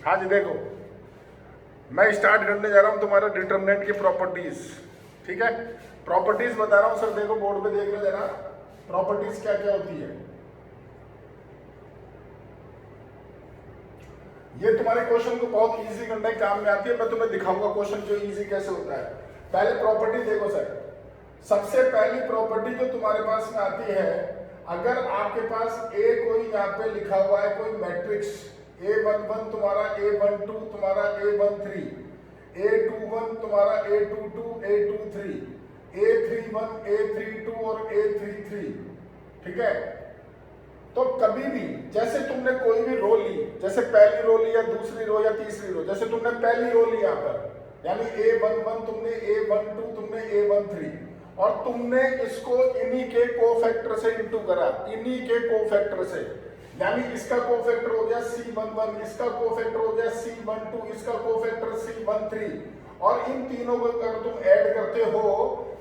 हाँ जी, देखो मैं स्टार्ट करने जा रहा हूँ तुम्हारा डिटरमिनेंट की प्रॉपर्टीज। ठीक है, प्रॉपर्टीज बता रहा हूँ सर, देखो बोर्ड पे देख लो जरा प्रॉपर्टीज क्या क्या होती है। ये तुम्हारे क्वेश्चन को बहुत इजी करने के काम में आती है। मैं तुम्हें दिखाऊंगा क्वेश्चन जो इजी कैसे होता है। पहले प्रॉपर्टी देखो सर, सबसे पहली प्रॉपर्टी जो तुम्हारे पास में आती है, अगर आपके पास ए कोई यहाँ पे लिखा हुआ है कोई मैट्रिक्स A11 तुम्हारा, A12 तुम्हारा, A13, A21 तुम्हारा, A22, A23, A31, A32 और A33। ठीक है, तो कभी भी जैसे तुमने कोई भी रो ली, जैसे पहली रो ली या दूसरी रो या तीसरी रो, जैसे तुमने पहली रो ली यहाँ पर यानी A11 तुमने, A12 तुमने, A13 और तुमने इसको इन्हीं के कोफैक्टर से इंटू करा, इन्हीं के कोफैक्टर से, यानी इसका कोफैक्टर हो गया C11, इसका कोफैक्टर हो गया C12, इसका कोफैक्टर C13 और इन तीनों को अगर तुम ऐड करते हो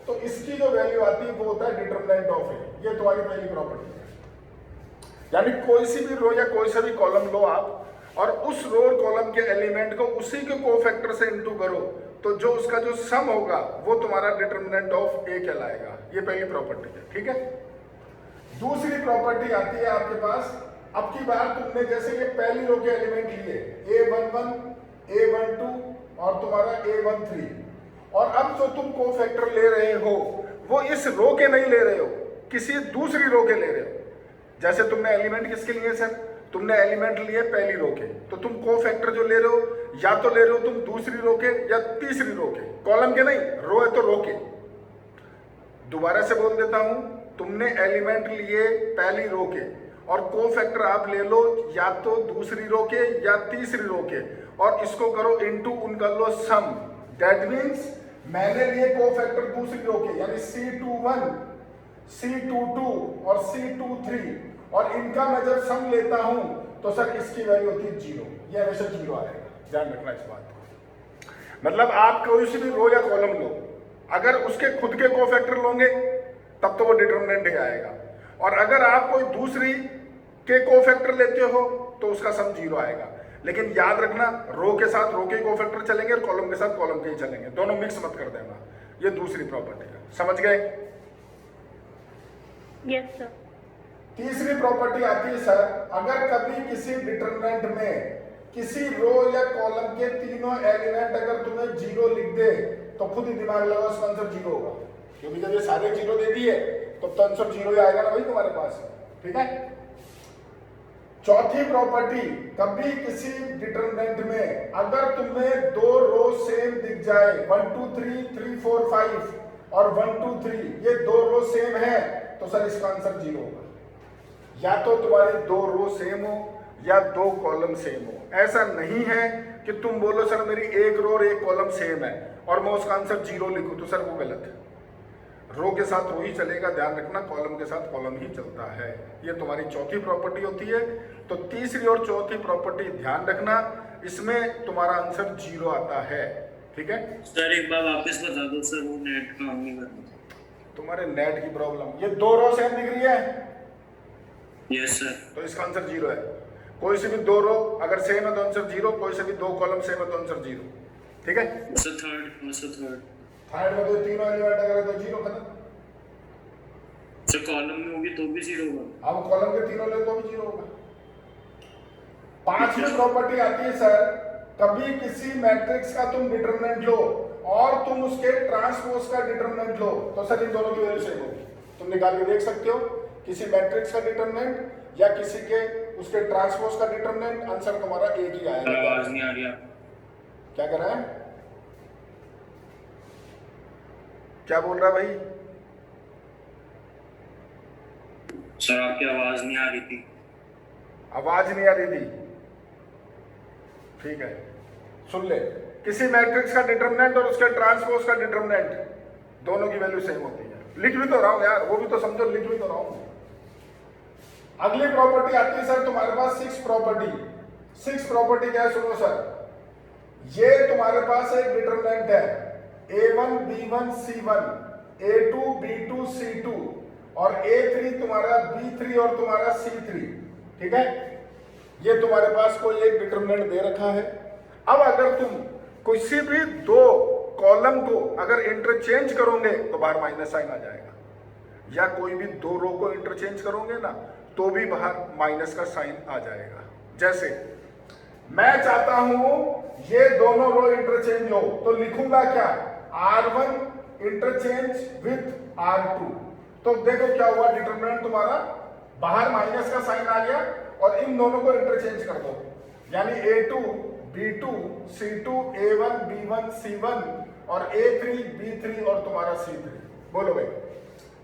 तो इसकी जो वैल्यू आती है वो होता है डिटरमिनेंट ऑफ ए। ये तुम्हारी पहली प्रॉपर्टी है। यानी कोई सी भी रो या कोई सा भी कॉलम लो आप और उस रो और कॉलम के एलिमेंट को उसी के कोफैक्टर से इंटू करो तो जो उसका जो सम होगा वो तुम्हारा डिटरमिनेंट ऑफ ए कहलाएगा। ये पहली प्रॉपर्टी है। ठीक है, दूसरी प्रॉपर्टी आती है आपके पास, अब की बार तुमने जैसे ये पहली रो के एलिमेंट लिए A11, A12 और तुम्हारा A13 और अब जो तुम कोफैक्टर ले रहे हो वो इस रो के नहीं ले रहे हो, किसी दूसरी रो के ले रहे हो। जैसे तुमने एलिमेंट किसके लिए सर, तुमने एलिमेंट लिए पहली रो के, तो तुम कोफैक्टर जो ले रहे हो या तो ले रहे हो तुम दूसरी रो के या तीसरी रो के, कॉलम के नहीं, रो है तो रो के। दोबारा से बोल देता हूं, तुमने एलिमेंट लिए पहली रो के और कोफैक्टर आप ले लो या तो दूसरी रो के या तीसरी रो के और इसको करो इनटू, उनका लो सम। दैट मींस मैंने लिए कोफैक्टर दूसरी रो के यानी C21, C22 और C23 और इनका मैं जब सम लेता हूं तो सर इसकी वैल्यू होती है 0। ये हमेशा 0 आएगा, ध्यान रखना इस बात को। मतलब आप कोई सी भी रो या कॉलम लो, अगर उसके खुद के कोफैक्टर लोगे तब तो वो डिटरमिनेंट ही आएगा और अगर आप कोई दूसरी के कोफैक्टर लेते हो तो उसका सम 0 आएगा। लेकिन याद रखना, रो के साथ रो के कोफैक्टर चलेंगे और कॉलम के साथ कॉलम के ही चलेंगे, दोनों मिक्स मत कर देना। ये दूसरी प्रॉपर्टी है, समझ गए? Yes sir. तीसरी प्रॉपर्टी आती है सर, अगर कभी किसी डिटरमिनेंट में किसी रो या कॉलम के तीनों एलिमेंट अगर तुम्हें 0 लिख दे तो खुद ही दिमाग लगाओ इसका आंसर 0 होगा, क्योंकि जब ये सारे 0 दे दिए तो आंसर 0 ही आएगा ना भाई तुम्हारे पास। ठीक है, चौथी प्रॉपर्टी, कभी किसी डिटरमिनेंट में अगर तुम्हें दो रो सेम दिख जाए 1 2 3 3 4 5 और 1 2 3 ये दो रो सेम है तो सर इसका आंसर 0 होगा। या तो तुम्हारी दो रो सेम हो या दो कॉलम सेम हो। ऐसा नहीं है कि तुम बोलो सर मेरी एक रो और एक कॉलम सेम है और मैं उसका आंसर 0 लिखूं, तो सर वो गलत है। रो के साथ रो ही चलेगा, ध्यान रखना, कॉलम के साथ कॉलम ही चलता है। ये तुम्हारी चौथी प्रॉपर्टी होती है। तो तीसरी और चौथी प्रॉपर्टी ध्यान रखना, इसमें तुम्हारा आंसर 0 आता है। ठीक है सर, एक बार वापस बता दो सर, वो नेट काम नहीं कर रहा। तुम्हारे नेट की प्रॉब्लम। ये दो रो सेम दिख रही है? Yes sir. तो इसका आंसर 0 है। कोई से भी दो रो अगर सेम है तो आंसर 0, कोई से भी दो कॉलम सेम है तो आंसर 0। ठीक है सर थर्ड थर्ड में तो तीनों एलिमेंट अगर है तो 0 खत्म। सर कॉलम में होगी तो भी 0 होगा। अब कॉलम के तीनों ले तो भी 0 होगा। पांचवी प्रॉपर्टी आती है सर, कभी किसी मैट्रिक्स का तुम डिटरमिनेंट लो और तुम उसके ट्रांसपोज का डिटरमिनेंट लो तो सर इन दोनों की वैल्यू सेम होगी। तुम निकाल के देख सकते हो किसी मैट्रिक्स का डिटरमिनेंट या किसी के उसके ट्रांसपोज का डिटरमिनेंट, आंसर तुम्हारा एक ही आएगा। आवाज नहीं आ रही आप क्या कर रहा है, क्या बोल रहा है भाई? सर आपकी आवाज नहीं आ रही थी। आवाज नहीं आ रही थी? ठीक है, सुन ले, किसी मैट्रिक्स का डिटरमिनेंट और उसके ट्रांसपोज का डिटरमिनेंट दोनों की वैल्यू सेम होती है। लिख भी तो रहा हूं यार, वो भी तो समझो, लिख भी तो रहा हूं। अगली प्रॉपर्टी आती है सर तुम्हारे पास 6 प्रॉपर्टी। 6 प्रॉपर्टी क्या है सुनो सर, ये तुम्हारे पास एक डिटरमिनेंट है A1 B1 C1, A2 B2 C2 और A3 तुम्हारा B3 और तुम्हारा C3। ठीक है, ये तुम्हारे पास कोई एक डिटरमिनेंट दे रखा है। अब अगर तुम किसी भी दो कॉलम को अगर इंटरचेंज करोगे तो बाहर माइनस साइन आ जाएगा, या कोई भी दो रो को इंटरचेंज करोगे ना तो भी बाहर माइनस का साइन आ जाएगा। जैसे मैं चाहता हूं ये दोनों रो इंटरचेंज हो, तो लिखूंगा क्या, R1 इंटरचेंज विथ R2। तो देखो क्या हुआ, डिटरमिनेंट तुम्हारा बाहर माइनस का साइन आ गया और इन दोनों को इंटरचेंज कर दो, यानी A2 B2 C2 A1 B1 C1 और A3 B3 और तुम्हारा C3। बोलो भाई,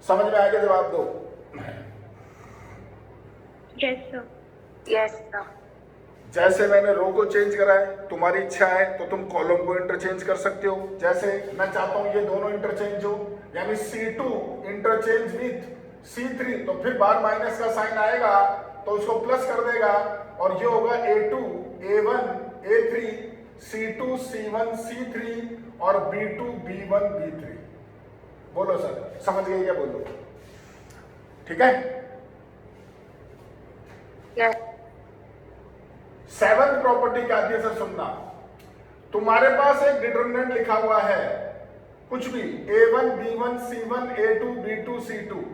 समझ में आएगा, जवाब दो। Yes sir. Yes sir. जैसे मैंने रो को चेंज करा है, तुम्हारी इच्छा है तो तुम कॉलम को इंटरचेंज कर सकते हो। जैसे मैं चाहता हूं ये दोनों इंटरचेंज हो, यानी C2 इंटरचेंज विथ C3, तो फिर बाहर माइनस का साइन आएगा तो उसको प्लस कर देगा और ये होगा A2 A1 A3 C2 C1 C3 और B2 B1 B3। बोलो सर, समझ गए क्या, बोलो। ठीक है। यस। सेवंथ प्रॉपर्टी क्या आती है सर, सुनना। तुम्हारे पास एक डिटरमिनेंट लिखा हुआ है कुछ भी A1 B1 C1 A2 B2 C2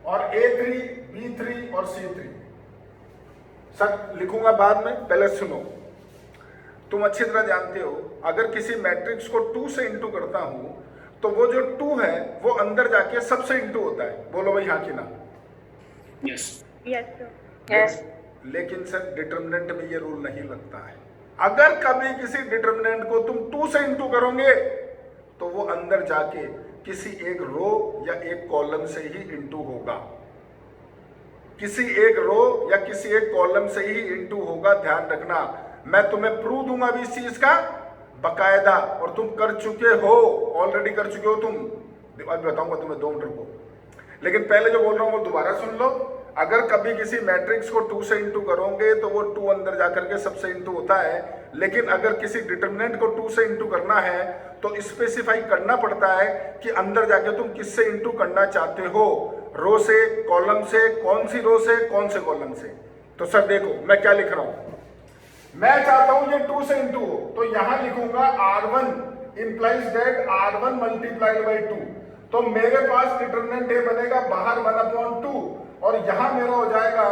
और A3 B3 और C3। सर लिखूंगा बाद में, पहले सुनो। तुम अच्छी तरह जानते हो अगर किसी मैट्रिक्स को 2 से इंटू करता हूं तो वो जो 2 है वो अंदर जाके सबसे इंटू होता है। बोलो भाई हाँ कि ना। Yes yes sir. यस। लेकिन सर डिटरमिनेंट में ये रूल नहीं लगता है। अगर कभी किसी डिटरमिनेंट को तुम 2 से इंटू करोगे तो वो अंदर जाके किसी एक रो या एक कॉलम से ही इंटू होगा, किसी एक रो या किसी एक कॉलम से ही इंटू होगा। ध्यान रखना, मैं तुम्हें प्रूव दूंगा भी इस चीज का बकायदा, और तुम कर चुके हो, ऑलरेडी कर चुके हो तुम। अब बताऊंगा तुम्हें, 2 मिनट को, लेकिन पहले जो बोल रहा हूं वो दोबारा सुन लो। अगर कभी किसी मैट्रिक्स को 2 से इंटू करोगे तो वो 2 अंदर जाकर के सबसे इंटू होता है, लेकिन अगर किसी डिटरमिनेंट को 2 से इंटू करना है तो स्पेसिफाई करना पड़ता है कि अंदर जाके तुम किससे इंटू करना चाहते हो, रो से, कॉलम से, कौन सी रो से, कौन से कॉलम से। तो सर देखो मैं क्या लिख रहा हूं, मैं चाहता हूं ये 2 से इंटू हो, तो यहां लिखूंगा R1 implies that R1 multiplied by 2। तो मेरे पास डिटरमिनेंट ए बनेगा बाहर 1/2 और यहां मेरा हो जाएगा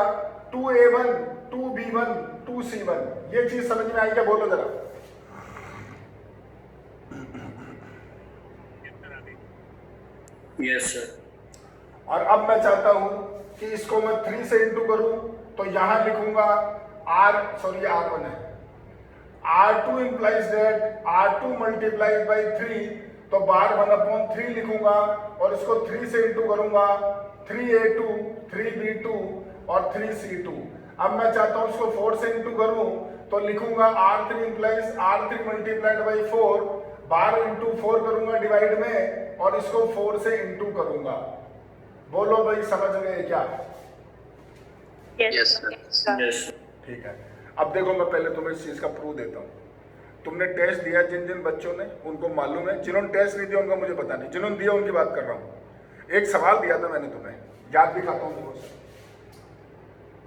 2A1 2B1 2C1। ये चीज समझ में आई क्या, बोलो जरा। Yes sir. और अब मैं चाहता हूं कि इसको मैं 3 से इंटू करूं, तो यहां लिखूंगा R1 है, R2 implies that R2 multiplied by 3, तो बाहर 1/3 लिखूंगा और इसको 3 से इंटू करूंगा, 3A2 3B2 और 3C2। अब मैं चाहता हूं इसको 4 से इंटू करूं, तो लिखूंगा R3 implies R3 multiplied by 4, बाहर इंटू 4 करूंगा डिवाइड में और इसको 4 से इंटू करूंगा। बोलो भाई समझ गए क्या। Yes sir. यस ठीक है। अब देखो मैं पहले तुम्हें इस चीज का प्रूफ देता हूं। तुमने टेस्ट दिया, जिन जिन बच्चों ने, उनको मालूम है, जिन्होंने टेस्ट नहीं दिया उनका मुझे पता नहीं, जिन्होंने दिया उनकी बात कर रहा हूं। एक सवाल दिया था मैंने तुम्हें, याद दिखाता हूं देखो।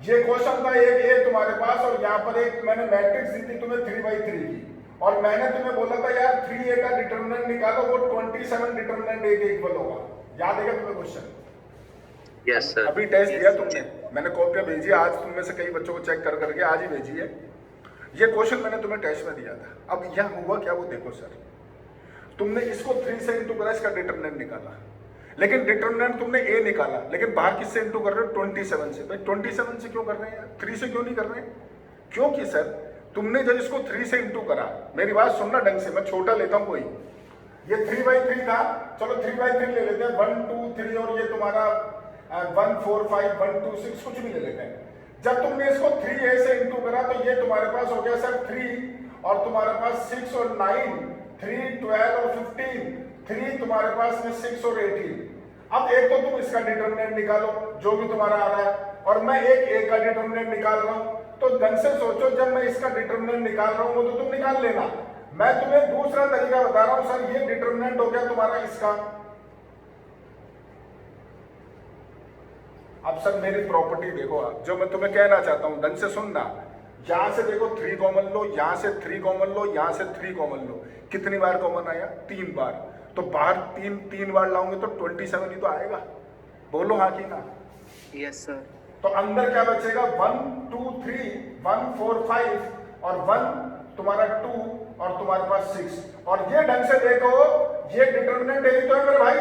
ये क्वेश्चन था एक ए तुम्हारे पास, और यहाँ पर एक मैंने मैट्रिक्स दी थी तुम्हें 3/3 की, और मैंने तुम्हें बोला था यार 3A का डिटरमिनेंट निकालो, वो 27 डिटरमिनेंट ए के इक्वल होगा। याद है क्या तुम्हें क्वेश्चन? Yes sir. अभी टेस्ट दिया तुमने, मैंने कॉपियां भेजी, आज तुम में से कई बच्चों को चेक कर करके आज ही भेजी है। ये क्वेश्चन मैंने तुम्हें टेस्ट में दिया था। अब यह हुआ क्या, वो देखो सर। तुमने इसको 3 से इंटू करा, इसका डिटरमिनेंट निकाला, लेकिन डिटरमिनेंट तुमने ए निकाला, लेकिन बाहर किससे इंटू कर रहे हो, 27 से। भाई 27 से क्यों कर रहे हैं यार, 3 से क्यों नहीं कर रहे हैं? क्योंकि सर तुमने जब इसको 3 से इंटू करा, मेरी बात सुनना ढंग से, मैं छोटा लेता हूं कोई, ये 3/3 था, चलो 3/3 ले लेते हैं, 1 2 3 और ये तुम्हारा 1 4 5 1 2 6 कुछ भी ले लेते हैं। जब तुमने इसको 3A से इंटू करा तो ये तुम्हारे पास हो गया सर 3, और तुम्हारे पास 6 और 9, 3 12 और 15, 3 तुम्हारे पास में 6 और 18। अब एक तो तुम इसका डिटरमिनेंट निकालो जो भी तुम्हारा आ रहा है, और मैं एक ए का डिटरमिनेंट निकाल रहा हूं। तो ढंग से सोचो, जब मैं इसका डिटरमिनेंट निकाल रहा हूं वो तो तुम निकाल लेना। मैं तुम्हें दूसरा तरीका बता रहा हूं, सर ये डिटरमिनेंट हो गया तुम्हारा इसका। अब सर मेरी प्रॉपर्टी देखो आप, जो मैं तुम्हें कहना चाहता हूं, ढंग से सुनना। यहां से देखो 3 कॉमन लो, यहां से 3 कॉमन लो, यहां से 3 कॉमन लो, कितनी बार कॉमन आया? 3 बार। तो बाहर 3 बार लाओगे तो 27 ही तो आएगा। बोलो हाँ कि ना? Yes sir. तो अंदर क्या बचेगा? 1 2 3 1 4 5 और 1 तुम्हारा 2 और तुम्हारे पास 6। और ये ढंग से देखो, ये डिटरमिनेंट यही तो है मेरे भाई,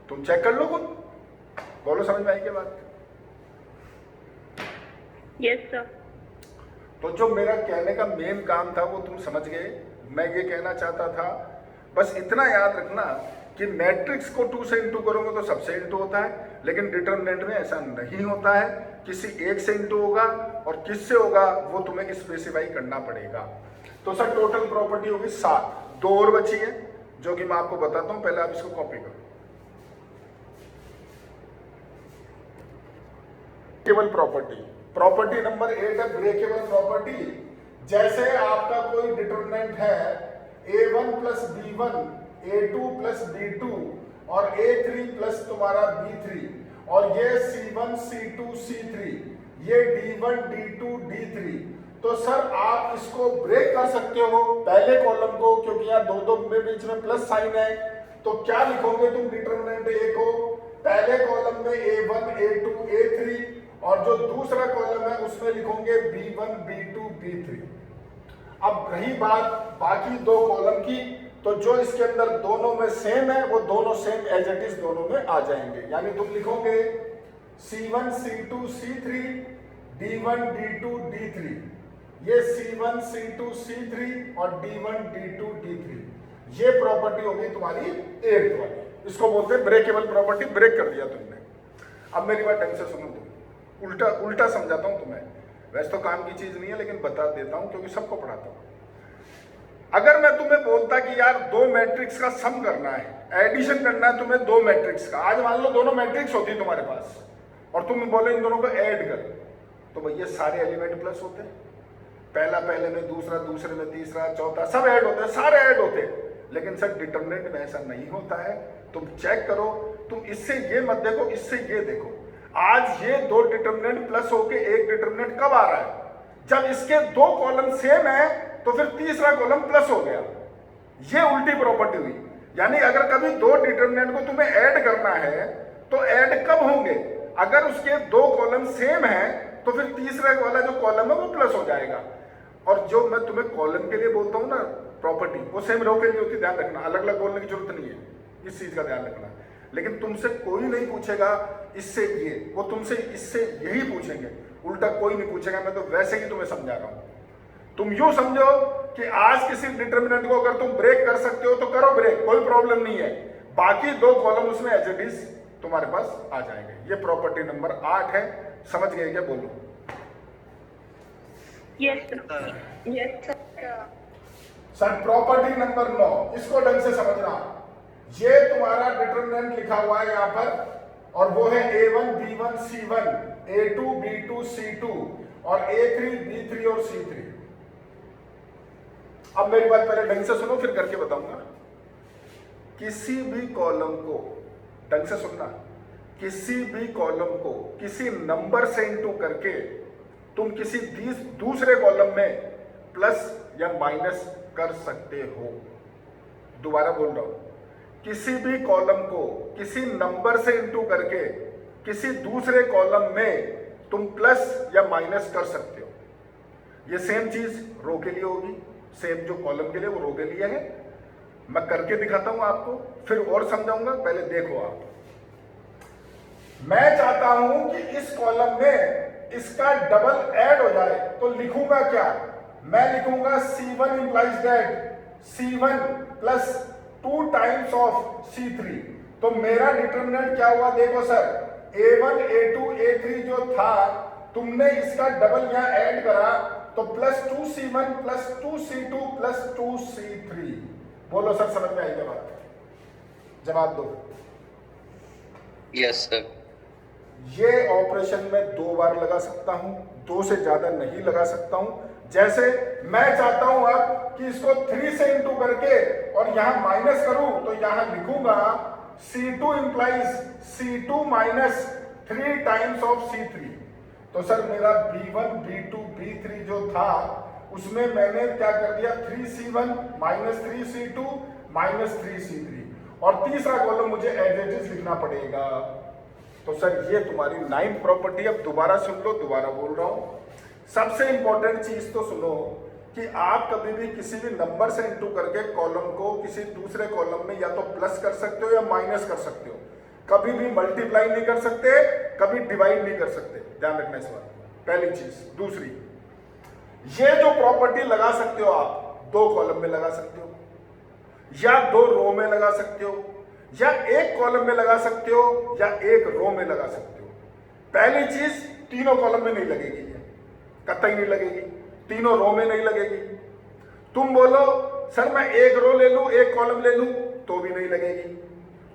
तुम चेक कर लो खुद। बोलो समझ में आई क्या बात? Yes, sir. तो जो मेरा कहने का मेन काम था वो तुम समझ गए। मैं ये कहना चाहता था, बस इतना याद रखना कि मैट्रिक्स को 2 से इंटू करोगे तो सबसे इंटू होता है, लेकिन डिटरमिनेंट में ऐसा नहीं होता है। किसी एक से इंटू होगा और किससे होगा वो तुम्हें स्पेसिफाई करना पड़ेगा। तो सर टोटल प्रॉपर्टी होगी 7, 2 और बची है जो कि मैं आपको बताता हूं, पहले आप इसको कॉपी करो। ब्रेकेबल प्रॉपर्टी, प्रॉपर्टी नंबर 8 है ब्रेकेबल प्रॉपर्टी। जैसे आपका कोई डिटरमिनेंट है a1 plus b1, a2 plus b2 और a3 प्लस तुम्हारा b3, और ये c1 c2 c3, ये d1 d2 d3। तो सर आप इसको ब्रेक कर सकते हो पहले कॉलम को, क्योंकि यहाँ दो में बीच में प्लस साइन है। तो क्या लिखोगे तुम डिटरमिनेंट a को? पहले कॉलम में a1 a2 a3, और जो दूसरा कॉलम है उसमें लिखोगे b1 b2 b3। अब रही बात बाकी 2 कॉलम की, तो जो इसके अंदर दोनों में सेम है वो दोनों सेम एज इट इज दोनों में आ जाएंगे। यानी तुम लिखोगे c1 c2 c3 d1 d2 d3, ये c1 c2 c3 और d1 d2 d3। ये प्रॉपर्टी होगी तुम्हारी 8th वाली, इसको बोलते हैं ब्रेकेबल प्रॉपर्टी। ब्रेक कर दिया तुमने। अब मेरी बात ढंग से सुनो, तुम उल्टा समझाता हूं तुम्हें। वैसे तो काम की चीज नहीं है लेकिन बता देता हूं क्योंकि सबको पढ़ाता हूं। अगर मैं तुम्हें बोलता कि यार 2 मैट्रिक्स का सम करना है, एडिशन करना है तुम्हें 2 मैट्रिक्स का, आज मान लो दोनों मैट्रिक्स होती तुम्हारे पास और तुम बोले इन दोनों को ऐड कर, तो भैया सारे एलिमेंट प्लस होते हैं। पहला पहले में, दूसरा दूसरे में, तीसरा चौथा सब ऐड होते हैं, सारे ऐड होते हैं। लेकिन सर डिटरमिनेंट में ऐसा नहीं होता है। तुम चेक करो, तुम इससे ये मत देखो, इससे ये देखो। आज ये 2 डिटरमिनेंट प्लस होके एक डिटरमिनेंट कब आ रहा है? जब इसके 2 कॉलम सेम है तो फिर तीसरा कॉलम प्लस हो गया। ये उल्टी प्रॉपर्टी हुई। यानी अगर कभी 2 डिटरमिनेंट को तुम्हें ऐड करना है तो ऐड कब होंगे? अगर उसके 2 कॉलम सेम है तो फिर तीसरा वाला जो कॉलम है वो प्लस हो जाएगा। और जो मैं तुम्हें कॉलम के लिए बोलता हूं ना प्रॉपर्टी, वो सेम रो के लिए होती, ध्यान रखना। अलग अलग बोलने की जरूरत नहीं है, इस चीज का ध्यान रखना। लेकिन तुमसे कोई नहीं पूछेगा इससे ये, वो तुमसे इससे यही पूछेंगे, उल्टा कोई नहीं पूछेगा। मैं तो वैसे ही तुम्हें समझा रहा हूं। तुम यूं समझो कि आज किसी डिटरमिनेंट को अगर तुम ब्रेक कर सकते हो तो करो ब्रेक, कोई प्रॉब्लम नहीं है। बाकी 2 कॉलम उसमें एज इट इज तुम्हारे पास आ जाएंगे। ये प्रॉपर्टी नंबर 8 है। समझ गए क्या? बोलो। Yes, sir. Yes, sir. Sir property number 9, इसको ढंग से समझना। ये तुम्हारा डिटरमिनेंट लिखा हुआ है यहां पर, और वो है a1 b1 c1, a2 b2 c2 और a3 b3 और c3। अब मेरी बात पहले ढंग से सुनो, फिर करके बताऊंगा। किसी भी कॉलम को ढंग से सुनना, किसी भी कॉलम को किसी नंबर से इंटू करके तुम किसी दूसरे कॉलम में प्लस या माइनस कर सकते हो। दोबारा बोल रहा हूं, किसी भी कॉलम को किसी नंबर से इंटू करके किसी दूसरे कॉलम में तुम प्लस या माइनस कर सकते हो। ये सेम चीज रो के लिए होगी, सेम जो कॉलम के लिए वो रो के लिए है। मैं करके दिखाता हूं आपको, फिर और समझाऊंगा। पहले देखो आप, मैं चाहता हूं कि इस कॉलम में इसका डबल ऐड हो जाए, तो लिखूंगा क्या? मैं लिखूंगा C1 implies that C1 plus 2 times of C3। तो मेरा डिटरमिनेंट क्या हुआ? देखो सर, A1 A2 A3 जो था, तुमने इसका डबल यहां ऐड करा तो plus 2C1 plus 2C2 plus 2C3। बोलो सर, समझ में आई क्या बात? जवाब दो। Yes sir. ये ऑपरेशन में 2 बार लगा सकता हूं, 2 से ज्यादा नहीं लगा सकता हूं। जैसे मैं चाहता हूं अब कि इसको 3 से इंटू करके और यहां माइनस करूं, तो यहां लिखूंगा C2 implies C2 minus 3 times of C3। तो सर मेरा B1 B2 B3 जो था उसमें मैंने क्या कर दिया 3C1 minus 3C2 minus 3C3 और तीसरा कॉलम मुझे एज इट इज लिखना पड़ेगा। तो सर ये तुम्हारी 9th प्रॉपर्टी। अब दोबारा सुन लो, दोबारा बोल रहा हूं। सबसे इंपॉर्टेंट चीज तो सुनो कि आप कभी भी किसी भी नंबर से इंटू करके कॉलम को किसी दूसरे कॉलम में या तो प्लस कर सकते हो या माइनस कर सकते हो, कभी भी मल्टीप्लाई नहीं कर सकते, कभी डिवाइड नहीं कर सकते। ध्यान रखना इस बात। पहली चीज। दूसरी, ये जो प्रॉपर्टी लगा सकते हो आप 2 कॉलम में लगा सकते हो या 2 रो में लगा सकते हो या 1 कॉलम में लगा सकते हो या 1 रो में लगा सकते हो। पहली चीज, तीनों कॉलम में नहीं लगेगी, ये कतई नहीं लगेगी, तीनों रो में नहीं लगेगी। तुम बोलो सर मैं 1 रो ले लूं 1 कॉलम ले लूं तो भी नहीं लगेगी।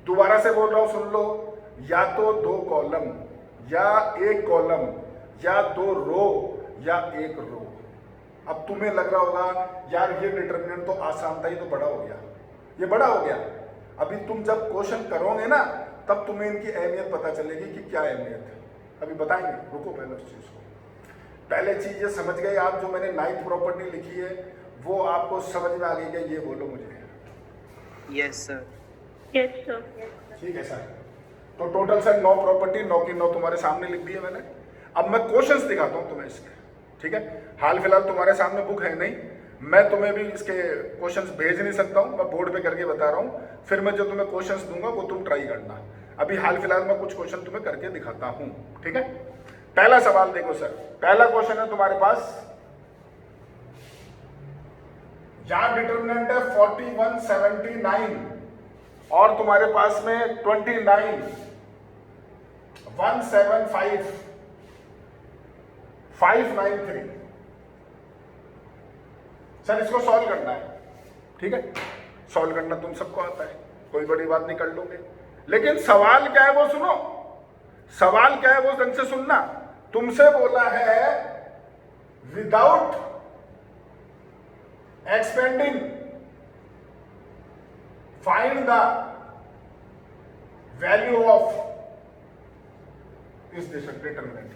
दोबारा से बोल रहा हूं, सुन लो, या तो 2 कॉलम या 1 कॉलम या 2 रो या 1 रो। अब तुम्हें लग रहा होगा यार ये डिटरमिनेंट तो आसान था, ये तो बड़ा हो गया, ये बड़ा हो गया। अभी तुम जब क्वेश्चन करोगे ना तब तुम्हें इनकी अहमियत पता चलेगी कि क्या अहमियत है। अभी बताएंगे, रुको पहले उस चीज को। पहले चीज ये समझ गए आप, जो मैंने 9th प्रॉपर्टी लिखी है वो आपको समझ में आ गई क्या? ये बोलो मुझे। Yes sir. Yes, sir. ठीक है सर। तो टोटल सर 9 प्रॉपर्टी, 9 की 9 तुम्हारे सामने लिख दी है मैंने। अब मैं क्वेश्चंस दिखाता हूं तुम्हें इसके, ठीक है। हाल फिलहाल तुम्हारे सामने बुक है नहीं, मैं तुम्हें भी इसके क्वेश्चंस भेज नहीं सकता हूं, मैं बोर्ड पे करके बता रहा हूं। फिर मैं जो तुम्हें क्वेश्चंस दूंगा वो तुम ट्राई करना। अभी हाल फिलहाल मैं कुछ क्वेश्चन तुम्हें करके दिखाता हूं, ठीक है। पहला सवाल देखो सर, पहला क्वेश्चन है तुम्हारे पास, यहां डिटरमिनेंट है 4179 और तुम्हारे पास में 29 175 593। सर इसको सॉल्व करना है, ठीक है। सॉल्व करना तुम सबको आता है, कोई बड़ी बात नहीं, कर लोगे। लेकिन सवाल क्या है वो सुनो, सवाल क्या है वो ढंग से सुनना। तुमसे बोला है without expanding find the value of इस डिटरमिनेंट,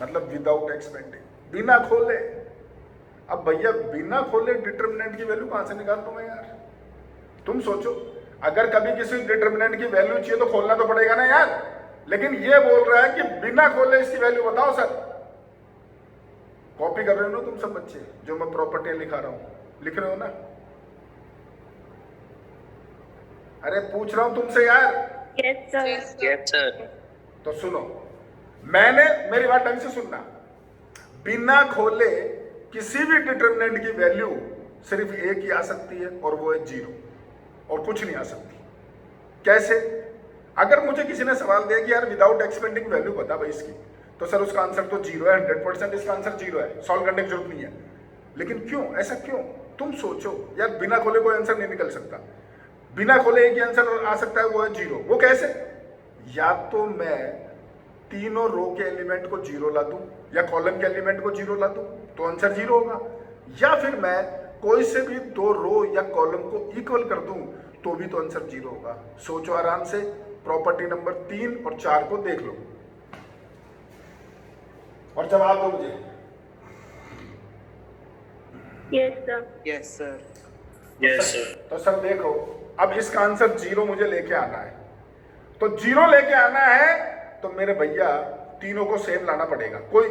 मतलब विदाउट एक्सपेंडिंग, बिना खोले। अब भैया बिना खोले डिटरमिनेंट की वैल्यू कहां से निकाल दूं मैं यार? तुम सोचो, अगर कभी किसी डिटरमिनेंट की वैल्यू चाहिए तो खोलना तो पड़ेगा ना यार। लेकिन ये बोल रहा है कि बिना खोले इसकी वैल्यू बताओ सर। कॉपी कर रहे हो ना तुम सब बच्चे, जो मैं प्रॉपर्टी लिखा रहा हूं, लिख रहे हो ना? अरे पूछ रहा हूं तुमसे यार। Yes, sir. Yes sir. तो सुनो, मैंने, मेरी बात ढंग से सुनना, बिना खोले किसी भी डिटरमिनेंट की वैल्यू सिर्फ एक ही आ सकती है और वो है 0, और कुछ नहीं आ सकती। कैसे? अगर मुझे किसी ने सवाल दिया कि यार विदाउट एक्सपेंडिंग वैल्यू बता भाई इसकी, तो सर उसका आंसर तो 0 है, 100% इसका आंसर 0 है, सॉल्व करने की जरूरत नहीं है। लेकिन क्यों, ऐसा क्यों? तुम सोचो यार, बिना खोले कोई आंसर नहीं निकल सकता। बिना खोले एक ही आंसर आ सकता है, वो है 0। वो कैसे? या तो मैं तीनों रो के एलिमेंट को 0 ला दूं या कॉलम के एलिमेंट को 0 ला दूं तो आंसर 0 होगा, या फिर मैं कोई से भी 2 रो या कॉलम को इक्वल कर दूं तो भी तो आंसर 0 होगा। सोचो आराम से, प्रॉपर्टी नंबर 3 और 4 को देख लो और जवाब दो मुझे। Yes, sir. Yes sir. Yes sir. तो सर देखो, अब इसका आंसर 0 मुझे लेके आना है, तो 0 लेके आना है तो मेरे भैया तीनों को सेम लाना पड़ेगा। कोई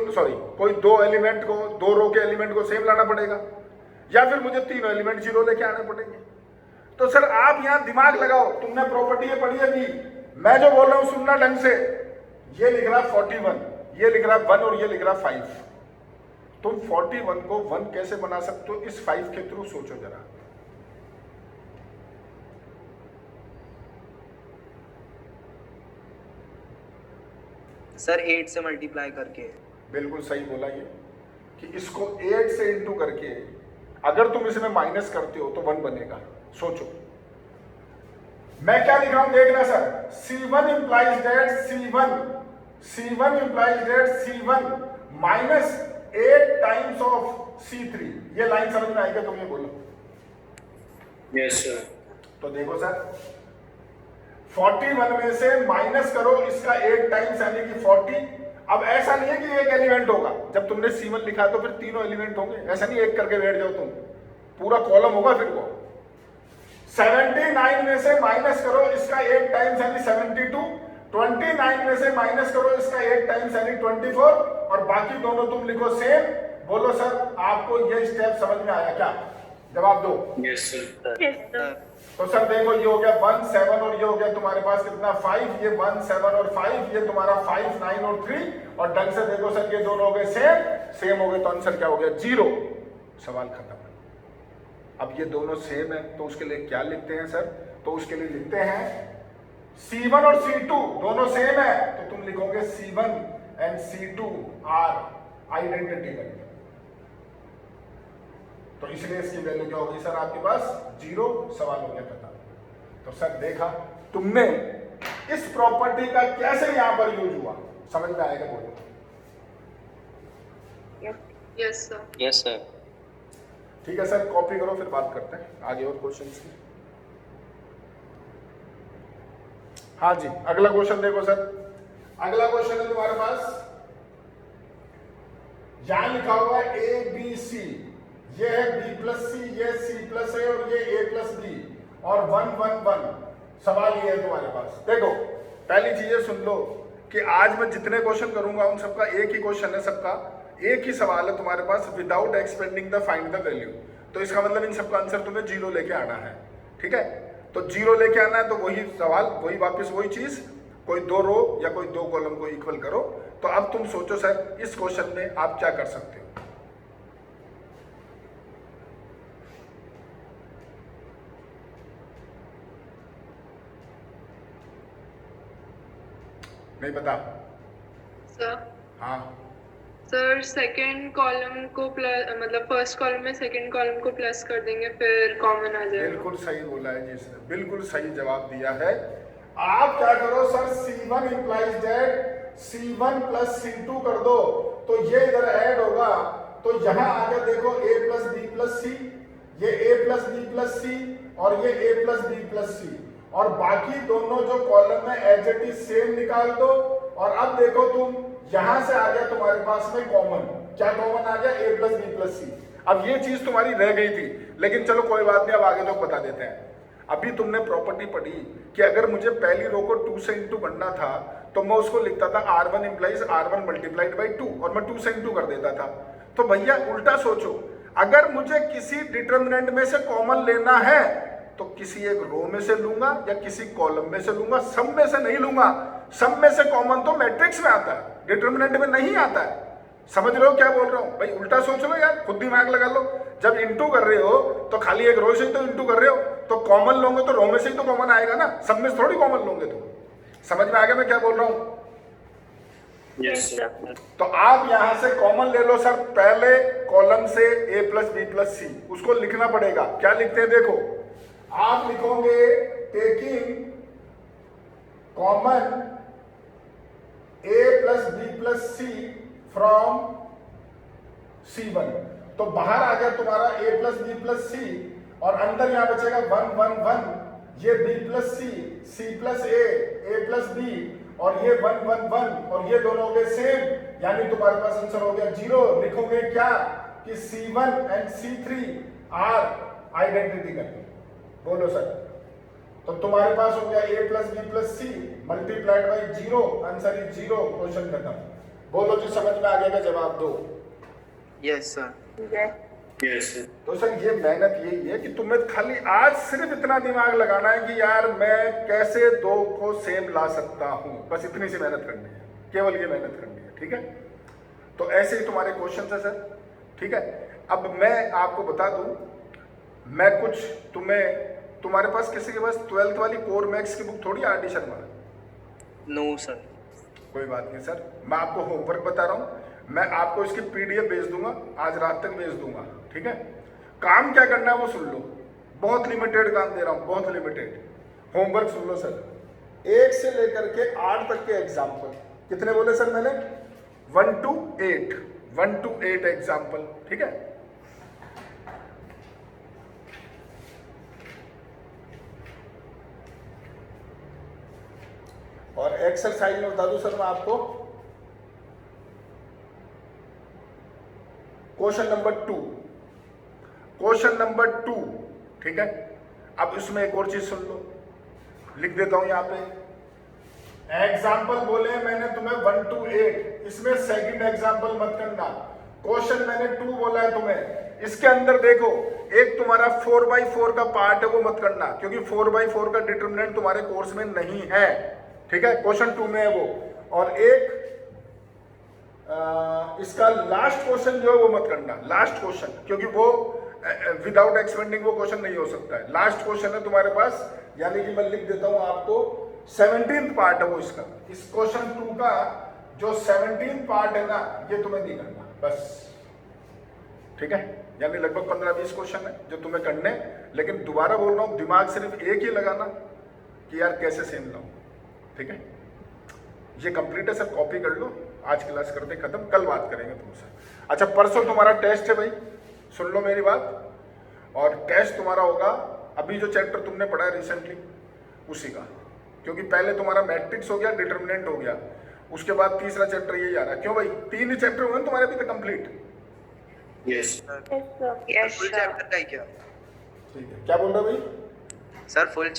2 एलिमेंट को, 2 रो के एलिमेंट को सेम लाना पड़ेगा, या फिर मुझे तीनों एलिमेंट 0 लेके आने पड़ेंगे। तो सर आप यहां दिमाग लगाओ, तुमने प्रॉपर्टी ये पढ़ी है भी, मैं जो बोल रहा हूं सुनना ढंग से। ये लिख रहा 41, ये लिख रहा 1 और ये लिख रहा 5। तुम 41 को 1 कैसे बना सकते हो इस 5 के थ्रू? सोचो जरा। सर 8 से मल्टीप्लाई करके। बिल्कुल सही बोला ये, कि इसको 8 से इंटू करके अगर तुम इसमें माइनस करते हो तो 1 बनेगा। सोचो मैं क्या लिख रहा हूं, देखना sir. C1 implies that C1 implies that C1 minus 8 times of C3। ये लाइन समझ में आएगा? तुम ये बोलो। Yes sir. तो देखो सर, 41 में से माइनस करो इसका 8 टाइम्स यानी कि 40, अब ऐसा नहीं है कि एक एलिमेंट होगा, जब तुमने C1 लिखा तो फिर तीनों एलिमेंट होंगे, ऐसा नहीं एक करके बैठ जाओ तुम, पूरा कॉलम होगा फिर वो। 79 में से माइनस करो इसका 8 टाइम्स यानी 72, 29 में से माइनस करो इसका 8 टाइम्स यानी 24, और बाकी दोनों तुम लिखो सेम। बोलो सर आपको ये स्टेप समझ में आया क्या? जवाब दो। Yes sir. Yes, sir. तो सर देखो ये हो गया 1 7 और ये हो गया तुम्हारे पास कितना 5, ये 1 7 और 5, ये तुम्हारा 5 9 और 3, और ढंग से देखो सर ये दोनों हो गए सेम हो गए, तो आंसर क्या हो गया 0। सवाल खत्म। अब ये दोनों सेम है तो उसके लिए क्या लिखते हैं सर? तो उसके लिए लिखते हैं C1 और C2 दोनों सेम है तो तुम लिखोगे C1 and C2 are identical, तो इसलिए इसकी वैल्यू क्या होगी सर आपके पास 0। सवाल हो गया खत्म। तो सर देखा तुमने इस प्रॉपर्टी का कैसे यहां पर यूज हुआ, समझ में आएगा? बोलो। Yes, sir. Yes sir. ठीक है सर, कॉपी करो फिर बात करते हैं आगे और क्वेश्चंस की। हाँ जी, अगला क्वेश्चन देखो सर। अगला क्वेश्चन है तुम्हारे पास, यहां लिखा हुआ है ABC, ये है B+C, ये C+A और ये A+B और 1 1 1। सवाल ये है तुम्हारे पास, देखो पहली चीजें सुन लो कि आज मैं जितने क्वेश्चन करूंगा उन सबका एक ही क्वेश्चन है, सबका एक ही सवाल है तुम्हारे पास, without expanding the find the value. तो इसका मतलब इन सबका आंसर तुम्हें 0 लेके आना है, ठीक है? तो 0 लेके आना है तो वही सवाल, वही वापस वही चीज, कोई 2 रो या कोई 2 कॉलम को इक्वल करो। तो अब तुम सोचो सर इस क्वेश्चन में आप क्या कर सकते हो? नहीं पता? Sir. हाँ सर सेकंड कॉलम को प्लस, मतलब फर्स्ट कॉलम में सेकंड कॉलम को प्लस कर देंगे फिर कॉमन आ जाएगा। बिल्कुल सही बोला है जी इसने, बिल्कुल सही जवाब दिया है। आप क्या करो sir, C1 implies that C1 plus C2 कर दो तो ये इधर ऐड होगा, तो यहाँ आगे देखो A plus B plus C, ये A plus B plus C और ये A plus B plus C, और बाकी दोनों जो कॉलम में एज इट इज सेम निकाल दो। और अब देखो तुम यहां से आ गया तुम्हारे पास में कॉमन, क्या कॉमन आ गया? A plus B plus C। अब ये चीज तुम्हारी रह गई थी, लेकिन चलो कोई बात नहीं, अब आगे तो बता देते हैं। अभी तुमने प्रॉपर्टी पढ़ी कि अगर मुझे पहली रो को 2 से इंटू करना था तो मैं उसको लिखता था R1 implies R1 multiplied by 2 और मैं 2 से इंटू कर देता था। तो भैया उल्टा सोचो, अगर मुझे किसी डिटर्मिनेंट में से कॉमन लेना है तो किसी एक रो में से लूंगा या किसी कॉलम में से लूंगा, सब में से नहीं लूंगा। सब में से कॉमन तो मैट्रिक्स में आता है, डिटर्मिनेंट में नहीं आता है। समझ रहे हो क्या बोल रहा हूं भाई? उल्टा सोच लो यार, खुद दिमाग लगा लो। जब इंटू कर रहे हो तो खाली एक रो से ही तो इंटू कर रहे हो, तो कॉमन लोगे तो रो में से ही तो कॉमन आएगा ना, सब में से थोड़ी कॉमन लोगे। तो समझ में आ गया मैं क्या बोल रहा हूं? Yes sir. तो आप यहां से कॉमन ले लो सर, पहले कॉलम से A plus B plus C, उसको लिखना पड़ेगा। क्या लिखते हैं देखो, आप लिखोगे taking common A plus B plus C from C1, तो बाहर आ गया तुम्हारा A plus B plus C और अंदर यहां बचेगा 1 1 1, ये B plus C plus A plus B और ये 1 1 1 और ये दोनों हो गए सेम, यानी तुम्हारे पास आंसर हो गया 0। लिखोगे क्या कि C1 and C3 are identical. बोलो सर, तो तुम्हारे पास हो गया A plus B plus C multiplied by 0, answer is 0। Question खत्म। बोलो जी समझ में आ गया, जवाब दो। Yes sir. Yes sir. तो सर ये मेहनत यही है कि तुम्हें खाली आज सिर्फ इतना दिमाग लगाना है कि यार मैं कैसे 2 को सेम ला सकता हूं, बस इतनी सी मेहनत करनी है, केवल ये मेहनत करनी है, ठीक है? तो ऐसे ही तुम्हारे क्वेश्चन है सर, ठीक है? अब मैं आपको बता दूं, मैं कुछ तुम्हारे पास किसी के पास 12th वाली कोर मैक्स की बुक थोड़ी आर.डी. शर्मा? No sir. कोई बात नहीं सर, मैं आपको होमवर्क बता रहा हूं, मैं आपको इसकी PDF भेज दूंगा, आज रात तक भेज दूंगा, ठीक है? काम क्या करना है वो सुन लो, बहुत लिमिटेड काम दे रहा हूं, बहुत लिमिटेड। होमवर्क सुन लो सर, 1 से लेकर के 8 तक के एग्जाम्पल, कितने बोले सर मैंने? 1 to 8 एग्जाम्पल, ठीक है? और एक्सरसाइज में बता दूं सर मैं आपको, क्वेश्चन नंबर 2, क्वेश्चन नंबर 2, ठीक है। अब इसमें एक और चीज सुन लो, लिख देता हूं यहां पे। एग्जाम्पल बोले मैंने तुम्हें 1 to 8, इसमें सेकंड एग्जाम्पल मत करना। क्वेश्चन मैंने 2 बोला है तुम्हें, इसके अंदर देखो एक तुम्हारा 4/4 का पार्ट है, वो मत करना, क्योंकि 4/4 का डिटरमिनेंट तुम्हारे कोर्स में नहीं है, ठीक है। क्वेश्चन 2 में है वो। और एक इसका लास्ट क्वेश्चन जो है वो मत करना, लास्ट क्वेश्चन, क्योंकि वो विदाउट एक्सपेंडिंग वो क्वेश्चन नहीं हो सकता है। लास्ट क्वेश्चन है तुम्हारे पास, यानी कि मैं लिख देता हूं आपको 17th पार्ट है वो इसका। इस क्वेश्चन 2 का जो 17th पार्ट है ना, ये तुम्हें नहीं करना बस, ठीक है। यानी लगभग 15-20 क्वेश्चन है जो तुम्हें करने, लेकिन दोबारा बोल रहा हूं दिमाग सिर्फ एक ही लगाना कि यार कैसे सेम लाऊं, ठीक है। ये कंप्लीट है सर, कॉपी कर लो। आज क्लास करते खत्म, कल बात करेंगे तुमसे। अच्छा, परसों तुम्हारा टेस्ट है भाई, सुन लो मेरी बात। और टेस्ट तुम्हारा होगा अभी जो चैप्टर तुमने पढ़ा है रिसेंटली उसी का, क्योंकि पहले तुम्हारा मैट्रिक्स हो गया, डिटरमिनेंट हो गया, उसके बाद तीसरा चैप्टर यही आ रहा है। क्यों भाई, 3 ही चैप्टर हुए तुम्हारे अभी तक कंप्लीट? यस फुल चैप्टर का ही क्या ठीक है, क्या बोल रहे हो भाई? सर? फुल